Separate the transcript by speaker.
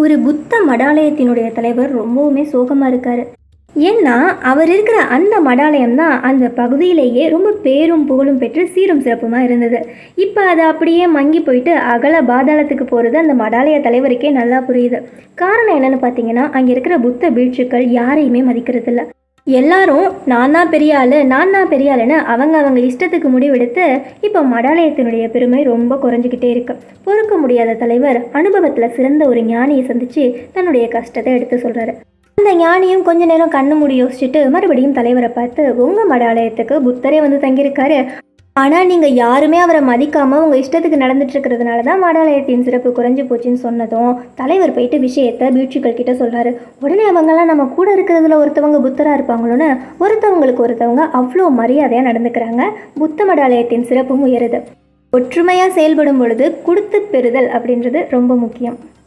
Speaker 1: ஒரு புத்த மடாலயத்தினுடைய தலைவர் ரொம்பவுமே சோகமாக இருக்கார். ஏன்னா அவர் இருக்கிற அந்த மடாலயம் தான் அந்த பகுதியிலேயே ரொம்ப பேரும் புகழும் பெற்று சீரும் சிறப்புமாக இருந்தது. இப்போ அது அப்படியே மங்கி போயிட்டு அகல பாதாளத்துக்கு போகிறது அந்த மடாலய தலைவருக்கே நல்லா புரியுது. காரணம் என்னன்னு பார்த்தீங்கன்னா, அங்கே இருக்கிற புத்த பீட்சுக்கள் யாரையுமே மதிக்கிறதில்ல. எல்லாரும் நான் தான் பெரிய ஆள், நான் தான் பெரிய ஆளுன்னு அவங்க இஷ்டத்துக்கு முடிவெடுத்து இப்போ மடாலயத்தினுடைய பெருமை ரொம்ப குறைஞ்சிக்கிட்டே இருக்கு. பொறுக்க முடியாத தலைவர் அனுபவத்தில் சிறந்த ஒரு ஞானியை சந்தித்து தன்னுடைய கஷ்டத்தை எடுத்து சொல்கிறாரு. அந்த ஞானியும் கொஞ்ச நேரம் கண்ணு மூடி யோசிச்சுட்டு மறுபடியும் தலைவரை பார்த்து, உங்கள் மடாலயத்துக்கு புத்தரே வந்து தங்கியிருக்காரு, ஆனால் நீங்கள் யாருமே அவரை மதிக்காமல் உங்கள் இஷ்டத்துக்கு நடந்துட்டு இருக்கிறதுனால தான் மடாலயத்தின் சிறப்பு குறைஞ்சி போச்சுன்னு சொன்னதும் தலைவர் போயிட்டு விஷயத்தை பீட்சுக்கள் கிட்ட சொல்கிறாரு. உடனே அவங்கெல்லாம் நம்ம கூட இருக்கிறதுல ஒருத்தவங்க புத்தராக இருப்பாங்களோன்னு ஒருத்தவங்களுக்கு ஒருத்தவங்க அவ்வளோ மரியாதையாக நடந்துக்கிறாங்க. புத்த மடாலயத்தின் சிறப்பும் உயருது. ஒற்றுமையாக செயல்படும் பொழுது கொடுத்து பெறுதல் அப்படின்றது ரொம்ப முக்கியம்.